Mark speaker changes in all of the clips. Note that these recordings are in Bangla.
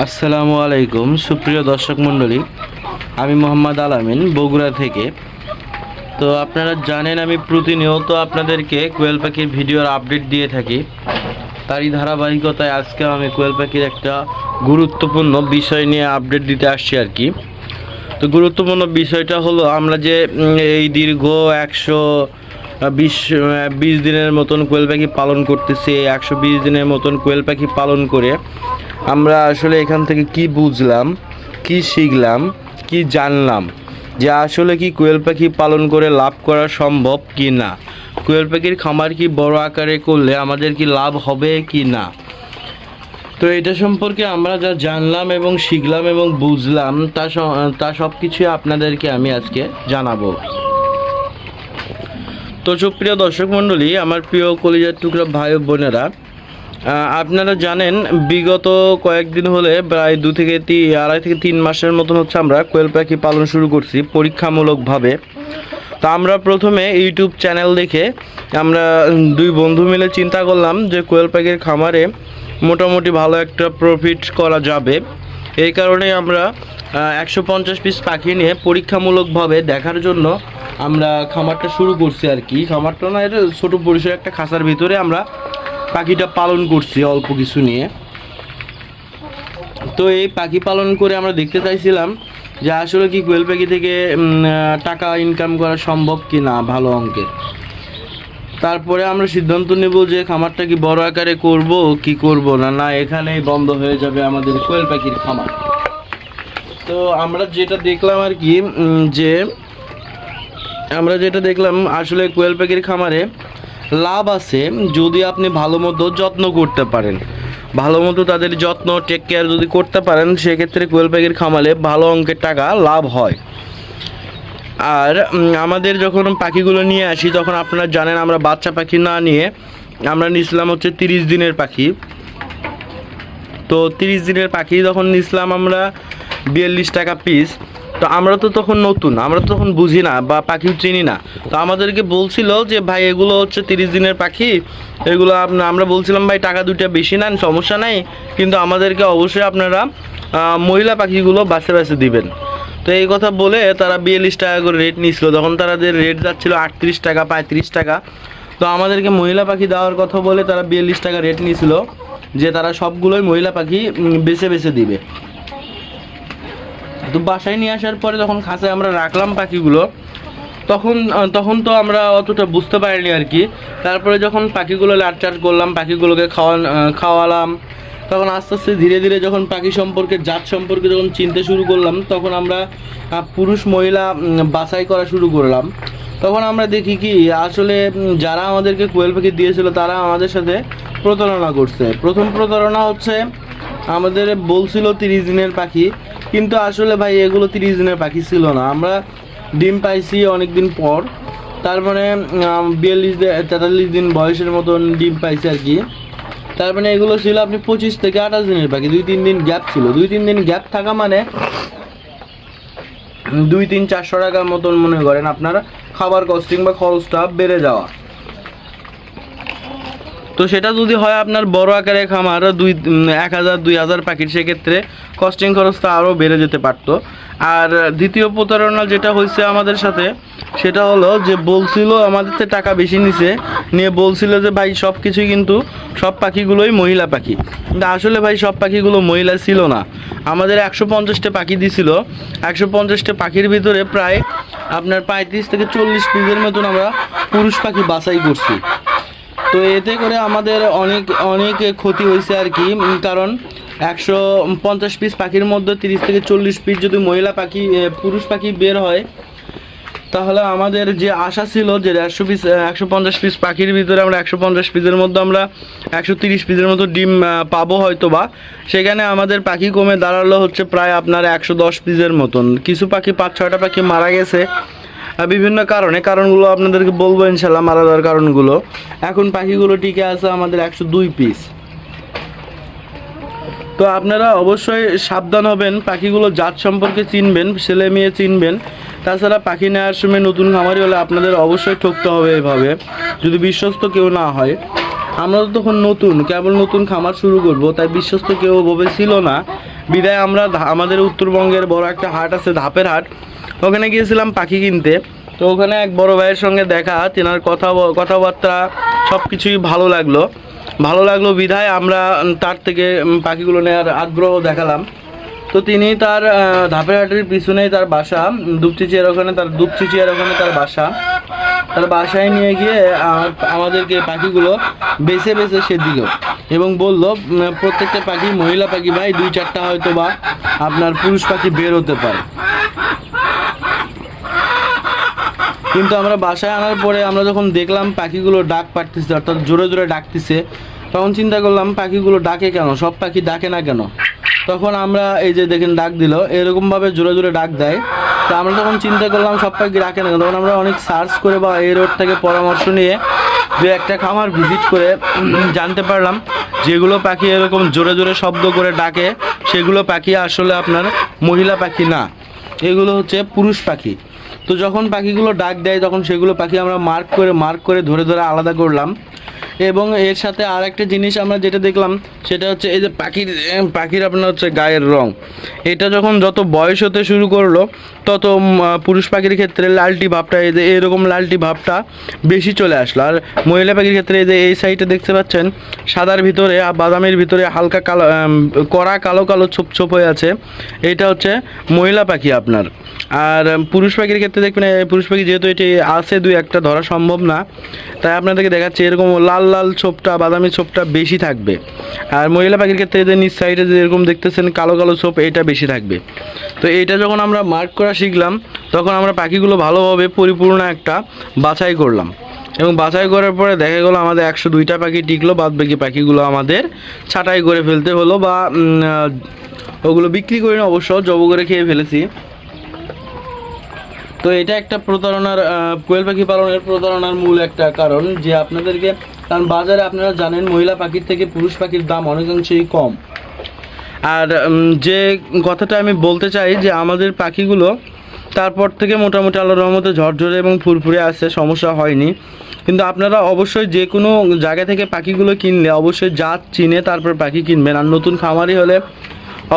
Speaker 1: আসসালামু আলাইকুম সুপ্রিয় দর্শক মণ্ডলী, আমি মোহাম্মদ আলামিন বগুড়া থেকে। তো আপনারা জানেন আমি প্রতিনিয়ত আপনাদেরকে কোয়েল পাখির ভিডিওর আপডেট দিয়ে থাকি। তারই ধারাবাহিকতায় আজকে আমি কোয়েল পাখির একটা গুরুত্বপূর্ণ বিষয় নিয়ে আপডেট দিতে আসছি আর কি। তো গুরুত্বপূর্ণ বিষয়টা হলো, আমরা যে এই দীর্ঘ 120 দিনের মতন কোয়েল পাখি পালন করতেছি। 120 দিনের মতন কোয়েল পাখি পালন করে আমরা আসলে এখান থেকে কি বুঝলাম, কি শিখলাম, কি জানলাম যে আসলে কি কোয়েল পাখি পালন করে লাভ করা সম্ভব কি না, কোয়েল পাখির খামার কি বড় আকারে করলে আমাদের কি লাভ হবে কি না। তো এটা সম্পর্কে আমরা যা জানলাম এবং শিখলাম এবং বুঝলাম তা সব কিছুই আপনাদেরকে আমি আজকে জানাবো। তো সুপ্রিয় দর্শক মণ্ডলী, আমার প্রিয় কলিজার টুকরা ভাই ও বোনেরা, আপনারা জানেন বিগত কয়েকদিন হলে প্রায় 2 থেকে 3 মাসের মতন হচ্ছে আমরা কোয়েল পাখি পালন শুরু করছি পরীক্ষামূলকভাবে। তো আমরা প্রথমে ইউটিউব চ্যানেল দেখে আমরা দুই বন্ধু মিলে চিন্তা করলাম যে কোয়েল পাখির খামারে মোটামুটি ভালো একটা প্রফিট করা যাবে। এই কারণে আমরা 150 পিস পাখি নিয়ে পরীক্ষামূলকভাবে দেখার জন্য আমরা খামারটা শুরু করছি আর কি। খামারটা না, এটা ছোটো পরিসরে একটা খাঁচার ভিতরে আমরা পাখিটা পালন করছি অল্প কিছু নিয়ে। তো এই পাখি পালন করে আমরা দেখতে চাইছিলাম যে আসলে কি কোয়েল পাখি থেকে টাকা ইনকাম করা সম্ভব কি না ভালো অঙ্কের। তারপরে আমরা সিদ্ধান্ত নেব যে খামারটা কি বড় আকারে করব কি করব না, না এখানেই বন্ধ হয়ে যাবে আমাদের কোয়েল পাখির খামার। তো আমরা যেটা দেখলাম আর কি, আমরা যেটা দেখলাম আসলে কোয়েল পাখির খামারে লাভ আছে যদি আপনি ভালো মতো যত্ন করতে পারেন, ভালো মতো তাদের যত্ন টেক কেয়ার যদি করতে পারেন, সেক্ষেত্রে কোয়েল পাখির খামারে ভালো অঙ্কের টাকা লাভ হয়। আর আমাদের যখন পাখিগুলো নিয়ে আসি তখন আপনারা জানেন আমরা বাচ্চা পাখি না নিয়ে আমরা নিয়েছিলাম হচ্ছে 30 দিনের পাখি। তো 30 দিনের পাখি যখন নিয়েছিলাম আমরা 42 টাকা পিস। তো আমরা তো তখন নতুন, আমরা তো তখন বুঝি না বা পাখি চিনি না। তো আমাদেরকে বলছিল যে ভাই এগুলো হচ্ছে 30 দিনের পাখি, এগুলো আমরা বলছিলাম ভাই টাকা দুইটা বেশি নেন সমস্যা নাই, কিন্তু আমাদেরকে অবশ্যই আপনারা মহিলা পাখিগুলো বাছে বাছে দিবেন। তো এই কথা বলে তারা 42 টাকা করে রেট নিয়েছিল, তখন তাদের রেট যাচ্ছিল 38 টাকা 35 টাকা। তো আমাদেরকে মহিলা পাখি দেওয়ার কথা বলে তারা 42 টাকা রেট নিয়েছিল, যে তারা সবগুলোই মহিলা পাখি বেছে বেছে দিবে। তো বাসায় নিয়ে আসার পরে যখন খাঁচায় আমরা রাখলাম পাখিগুলো, তখন তো আমরা অতটা বুঝতে পারিনি আর কি। তারপরে যখন পাখিগুলো লাটচাট করলাম, পাখিগুলোকে খাওয়ালাম, তখন আস্তে আস্তে ধীরে ধীরে যখন পাখি সম্পর্কে জাত সম্পর্কে যখন চিনতে শুরু করলাম, তখন আমরা পুরুষ মহিলা বাছাই করা শুরু করলাম। তখন আমরা দেখি কি আসলে যারা আমাদেরকে কোয়েল পাখি দিয়েছিল তারা আমাদের সাথে প্রতারণা করছে। প্রথম প্রতারণা হচ্ছে আমাদের বলছিল 30 দিনের পাখি, কিন্তু আসলে ভাই এগুলো 30 দিনের পাখি ছিল না। আমরা ডিম পাইছি অনেক দিন পর, তার মানে 43 দিন বয়সের মতন ডিম পাইছি আর কি। তার মানে এগুলো ছিল আপনি 25 থেকে 28 দিনের পাখি। 2-3 দিন গ্যাপ ছিল। 2-3 দিন গ্যাপ থাকা মানে 2-3-400 টাকার মতন মনে করেন আপনার খাবার কস্টিং বা খরচটা বেড়ে যাওয়া। তো সেটা যদি হয় আপনার বড় আকারে খামার 1000-2000 পাখির, সেক্ষেত্রে কস্টিং খরচটা আরও বেড়ে যেতে পারতো। আর দ্বিতীয় প্রতারণা যেটা হয়েছে আমাদের সাথে, সেটা হলো যে বলছিল আমাদের থেকে টাকা বেশি নিয়ে বলছিল যে ভাই সব কিছুই কিন্তু সব পাখিগুলোই মহিলা পাখি, কিন্তু আসলে ভাই সব পাখিগুলো মহিলা ছিল না। আমাদের 150টা পাখি দিছিল। 150টা পাখির ভিতরে প্রায় আপনার 35 থেকে 40 পিসের মতন আমরা পুরুষ পাখি বাছাই করছি। তো এতে করে আমাদের অনেক ক্ষতি হয়েছে আর কি। কারণ 150 পিস পাখির মধ্যে 30 থেকে 40 পিস যদি পুরুষ পাখি বের হয়, তাহলে আমাদের যে আশা ছিল যে 150 পিস পাখির ভিতরে আমরা 150 পিসের মধ্যে আমরা 130 পিসের মতো ডিম পাবো হয়তো বা, সেখানে আমাদের পাখি কমে দাঁড়ালো হচ্ছে প্রায় আপনার 110 পিসের মতন। কিছু পাখি 5-6টা পাখি মারা গেছে বিভিন্ন কারণগুলো আপনাদেরকে বলবো ইনশাল্লাহ, মারা যাওয়ার কারণগুলো। এখন পাখিগুলো টিকে আছে আমাদের 102 পিস। তো আপনারা অবশ্যই সাবধান হবেন, পাখিগুলো জাত সম্পর্কে চিনবেন, ছেলে মেয়ে চিনবেন। তাছাড়া পাখি নেওয়ার সময় নতুন খামারি হলে আপনাদের অবশ্যই ঠকতে হবে এভাবে, যদি বিশ্বস্ত কেউ না হয়। আমরা তো তখন কেবল নতুন খামার শুরু করব, তাই বিশ্বস্ত কেউ ওভাবে ছিল না। বিদায় আমরা আমাদের উত্তরবঙ্গের বড় একটা হাট আছে, ধাপের হাট, ওখানে গিয়েছিলাম পাখি কিনতে। তো ওখানে এক বড় ভাইয়ের সঙ্গে দেখা, তেনার কথাবার্তা সব কিছুই ভালো লাগলো বিধায় আমরা তার থেকে পাখিগুলো নেওয়ার আগ্রহ দেখালাম। তো তিনি তার ধাপের হাটের পিছনেই তার বাসা, দুপচিচিয়ার ওখানে তার বাসা। তার বাসায় নিয়ে গিয়ে আমাদেরকে পাখিগুলো বেছে সে দিল এবং বলল প্রত্যেকটা পাখি মহিলা পাখি ভাই, 2-4টা হয়তো বা আপনার পুরুষ পাখি বের হতে পারে। কিন্তু আমরা বাসায় আনার পরে আমরা যখন দেখলাম পাখিগুলো ডাক পাড়তেছে, অর্থাৎ জোরে জোরে ডাকতেছে, তখন চিন্তা করলাম পাখিগুলো ডাকে কেন, সব পাখি ডাকে না কেন। তখন আমরা এই যে দেখেন ডাক দিল, এরকমভাবে জোরে জোরে ডাক দেয়। তো আমরা তখন চিন্তা করলাম সব পাখি ডাকে না, তখন আমরা অনেক সার্চ করে বা এই রোড থেকে পরামর্শ নিয়ে 2-1টা খামার ভিজিট করে জানতে পারলাম যেগুলো পাখি এরকম জোরে জোরে শব্দ করে ডাকে সেগুলো পাখি আসলে আপনার মহিলা পাখি না, এগুলো হচ্ছে পুরুষ পাখি। তো যখন পাখিগুলো ডাক দেয় তখন সেগুলো পাখি আমরা মার্ক করে ধরে আলাদা করলাম। এবং এর সাথে আর একটা জিনিস আমরা যেটা দেখলাম সেটা হচ্ছে এই যে পাখির আপনার হচ্ছে গায়ের রং, এটা যত বয়স হতে শুরু করলো তত পুরুষ পাখির ক্ষেত্রে লালটি ভাবটা, এই যে এরকম লালটি ভাবটা বেশি চলে আসলো। আর মহিলা পাখির ক্ষেত্রে এই যে এই সাইডে দেখতে পাচ্ছেন সাদার ভিতরে বাদামের ভিতরে হালকা কালো, কড়া কালো ছোপ হয়ে আছে, এটা হচ্ছে মহিলা পাখি আপনার। আর পুরুষ পাখির ক্ষেত্রে দেখবেন পুরুষ পাখি যেহেতু এটি আছে 2-1টা ধরা সম্ভব না, তাই আপনাদেরকে দেখাচ্ছে এরকম লাল ছোপটা বাদামি ছোপটা বেশি থাকবে। আর মহিলা পাখির ক্ষেত্রে যে নিচ সাইডে যে এরকম দেখতেছেন কালো ছোপ, এটা বেশি থাকবে। তো এইটা যখন আমরা মার্ক করা শিখলাম তখন আমরা পাখিগুলো ভালোভাবে পরিপূর্ণ একটা বাছাই করলাম এবং বাছাই করার পরে দেখা গেলো আমাদের 102টা পাখি টিকলো, বাদ বাকি পাখিগুলো আমাদের ছাঁটাই করে ফেলতে হলো বা ওগুলো বিক্রি করে না, অবশ্য জব করে খেয়ে ফেলেছি। তো এটা একটা প্রতারণার, কোয়েল পাখি পালনের প্রতারণার মূল একটা কারণ, যে আপনাদেরকে, কারণ বাজারে আপনারা জানেন মহিলা পাখির থেকে পুরুষ পাখির দাম অনেকাংশেই কম। আর যে কথাটা আমি বলতে চাই যে আমাদের পাখিগুলো তারপর থেকে মোটামুটি আল্লাহর রহমতে ঝরঝরে এবং ফুরফুরে আসছে, সমস্যা হয়নি। কিন্তু আপনারা অবশ্যই যে কোনো জায়গা থেকে পাখিগুলো কিনলে অবশ্যই জাত চিনে তারপর পাখি কিনবেন। আর নতুন খামারি হলে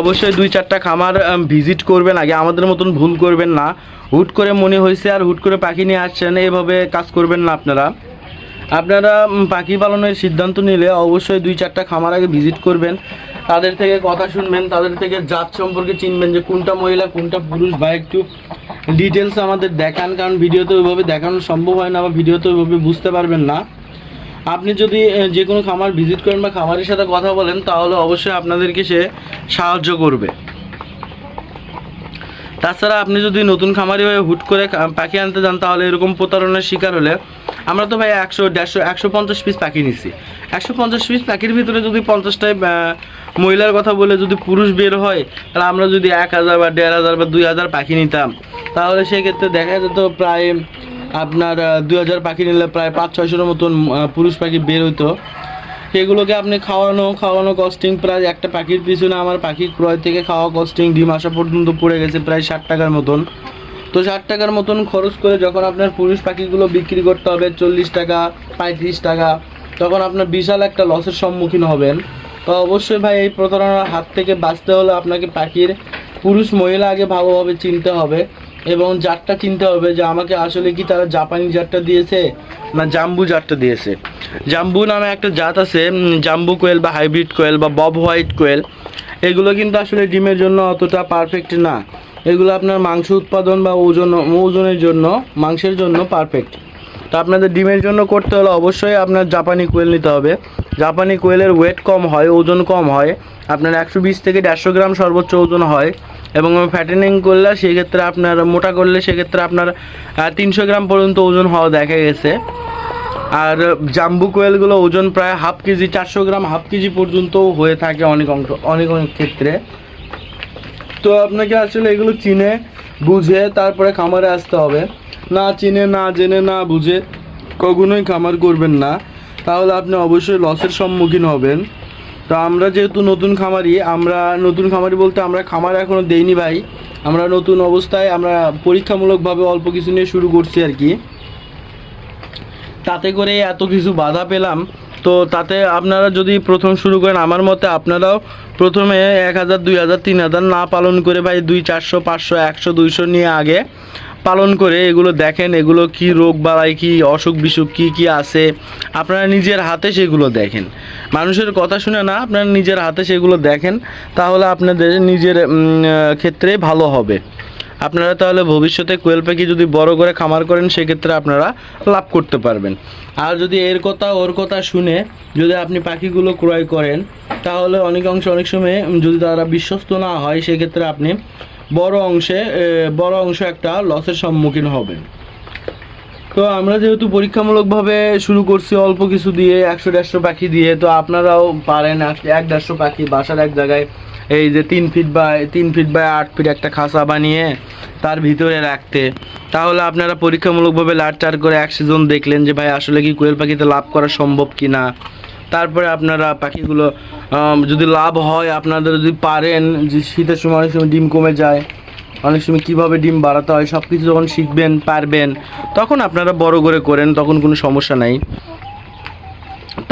Speaker 1: অবশ্যই 2-4টা খামার ভিজিট করবেন আগে, আমাদের মতন ভুল করবেন না। হুট করে মনে হয়েছে আর হুট করে পাখি নিয়ে আসছেন, এভাবে কাজ করবেন না। আপনারা পাখি পালনের সিদ্ধান্ত নিলে অবশ্যই 2-4টা খামার আগে ভিজিট করবেন, তাদের থেকে কথা শুনবেন, তাদের থেকে জাত সম্পর্কে চিনবেন যে কোনটা মহিলা কোনটা পুরুষ। বা একটু ডিটেলস আমাদের দেখান, কারণ ভিডিওতে ওইভাবে দেখানো সম্ভব হয় না বা ভিডিওতে ওইভাবে বুঝতে পারবেন না। আপনি যদি যে কোনো খামার ভিজিট করেন বা খামারের সাথে কথা বলেন তাহলে অবশ্যই আপনাদেরকে সে সাহায্য করবে। তাছাড়া আপনি যদি নতুন খামারি হয়ে হুট করে পাখি আনতে যান তাহলে এরকম প্রতারণার শিকার হলে, আমরা তো ভাই 100-150 পিস পাখি নিচ্ছি, 150 পিস পাখির ভিতরে যদি 50টায় মহিলার কথা বলে যদি পুরুষ বের হয়, তাহলে আমরা যদি 1000 বা 1500 বা 2000 পাখি নিতাম তাহলে সেক্ষেত্রে দেখা যেত প্রায় আপনার 2000 পাখি নিলে প্রায় 500-600 মতন পুরুষ পাখি বের হইতো। সেগুলোকে আপনি খাওয়ানো কস্টিং প্রায় একটা পাখির পিছনে আমার পাখি ক্রয় থেকে খাওয়া কস্টিং ডিম আসা পর্যন্ত পড়ে গেছে প্রায় 60 টাকার মতন। তো 60 টাকার মতন খরচ করে যখন আপনার পুরুষ পাখিগুলো বিক্রি করতে হবে 40 টাকা 35 টাকা, তখন আপনার বিশাল একটা লসের সম্মুখীন হবেন। তো অবশ্যই ভাই এই প্রতারণার হাত থেকে বাঁচতে হলে আপনাকে পাখির পুরুষ মহিলা আগে ভালোভাবে চিনতে হবে এবং জাতটা চিনতে হবে যে আমাকে আসলে কি তারা জাপানি জাতটা দিয়েছে না জাম্বু জাতটা দিয়েছে। জাম্বু নামে একটা জাত আছে, জাম্বু কোয়েল বা হাইব্রিড কোয়েল বা বব হোয়াইট কোয়েল, এগুলো কিন্তু আসলে ডিমের জন্য অতটা পারফেক্ট না। এগুলো আপনার মাংস উৎপাদন বা ওজনের জন্য, মাংসের জন্য পারফেক্ট। তো আপনাদের ডিমের জন্য করতে হলে অবশ্যই আপনার জাপানি কোয়েল নিতে হবে। জাপানি কোয়েলের ওয়েট কম হয়, ওজন কম হয়, আপনার 120 থেকে 150 গ্রাম সর্বোচ্চ ওজন হয়। এবং ফ্যাটেনিং করলে সেক্ষেত্রে আপনার মোটা করলে সেক্ষেত্রে আপনার 300 গ্রাম পর্যন্ত ওজন হওয়া দেখা গেছে। আর জাম্বু কোয়েলগুলো ওজন প্রায় হাফ কেজি, 400 গ্রাম হাফ কেজি পর্যন্ত হয়ে থাকে অনেক ক্ষেত্রে। তো আপনাকে আসলে এগুলো চিনে বুঝে তারপরে খামারে আসতে হবে। না চিনে না জেনে না বুঝে কখনোই খামার করবেন না, তাহলে আপনি অবশ্যই লসের সম্মুখীন হবেন। তো আমরা যেহেতু নতুন খামারি বলতে আমরা খামার এখনও দেইনি ভাই, আমরা নতুন অবস্থায় আমরা পরীক্ষামূলকভাবে অল্প কিছু নিয়ে শুরু করছি আর কি। তাতে করে এত কিছু বাধা পেলাম তো তাতে আপনারা যদি প্রথম শুরু করেন, আমার মতে আপনারাও প্রথমে 1000, 2000, 3000 না পালন করে ভাই 200, 400, 500, 100, 200 নিয়ে আগে পালন করে এগুলো দেখেন, এগুলো কি রোগ বালাই, কি অসুখ বিসুখ কি আছে, আপনারা নিজের হাতে সেগুলো দেখেন, মানুষের কথা শুনে না, আপনারা নিজের হাতে সেগুলো দেখেন, তাহলে আপনাদের নিজের ক্ষেত্রে ভালো হবে। আপনারা তাহলে ভবিষ্যতে কোয়েল পাখি যদি বড় করে খামার করেন সেক্ষেত্রে আপনারা লাভ করতে পারবেন। আর যদি এর কথা ওর কথা শুনে যদি আপনি পাখিগুলো ক্রয় করেন, তাহলে অনেক সময় যদি তারা বিশ্বস্ত না হয় সেক্ষেত্রে আপনি বড় অংশে একটা লসের সম্মুখীন হবেন। তো আমরা যেহেতু পরীক্ষামূলকভাবে শুরু করছি অল্প কিছু দিয়ে, 100-150 পাখি দিয়ে, তো আপনারাও পারেন 150 পাখি বাসার এক জায়গায় এই যে 3 ফিট বাই 8 ফিট একটা খাঁচা বানিয়ে তার ভিতরে রাখতে। তাহলে আপনারা পরীক্ষামূলকভাবে লাট করে এক সিজন দেখলেন যে ভাই আসলে কি কোয়েল পাখিতে লাভ করা সম্ভব কি না। তারপরে আপনারা পাখিগুলো যদি লাভ হয়, আপনাদের যদি পারেন, যে শীতের সময় অনেক সময় ডিম কমে যায়, অনেক সময় কীভাবে ডিম বাড়াতে হয় সব কিছু যখন শিখবেন পারবেন, তখন আপনারা বড় করে করেন, তখন কোনো সমস্যা নাই,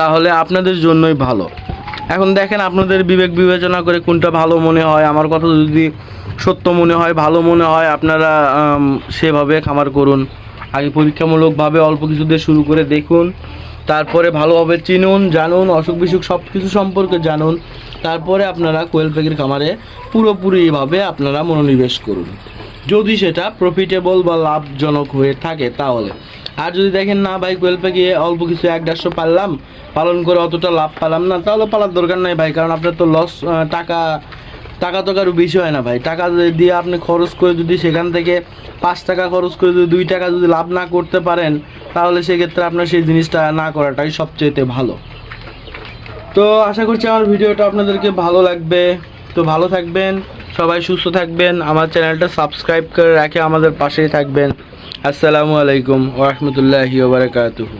Speaker 1: তাহলে আপনাদের জন্যই ভালো। এখন দেখেন আপনাদের বিবেক বিবেচনা করে কোনটা ভালো মনে হয়। আমার কথা যদি সত্য মনে হয়, ভালো মনে হয়, আপনারা সেভাবে খামার করুন। আগে পরীক্ষামূলকভাবে অল্প কিছু দিয়ে শুরু করে দেখুন, তারপরে ভালোভাবে চিনুন, জানুন, অসুখ বিসুখ সব কিছু সম্পর্কে জানুন, তারপরে আপনারা কোয়েল পাখির খামারে পুরোপুরিভাবে আপনারা মনোনিবেশ করুন, যদি সেটা প্রফিটেবল বা লাভজনক হয়ে থাকে তাহলে। আর যদি দেখেন না ভাই কোয়েল পাখি অল্প কিছু 150 পারলাম, পালন করে অতটা লাভ পেলাম না, তাহলে পালার দরকার নাই ভাই, কারণ আপনার তো লস, টাকা তো কারো বেশি হয় না ভাই। টাকা দিয়ে আপনি খরচ করে যদি সেখান থেকে 5 টাকা খরচ করে যদি 2 টাকা যদি লাভ না করতে পারেন, তাহলে সেক্ষেত্রে আপনার সেই জিনিসটা না করাটাই সবচেয়ে ভালো। তো আশা করছি আমার ভিডিওটা আপনাদেরকে ভালো লাগবে। তো ভালো থাকবেন, সবাই সুস্থ থাকবেন, আমার চ্যানেলটা সাবস্ক্রাইব করে রাখে আমাদের পাশেই থাকবেন। আসসালামু আলাইকুম ওয়া রাহমাতুল্লাহি ওয়া বারাকাতুহু।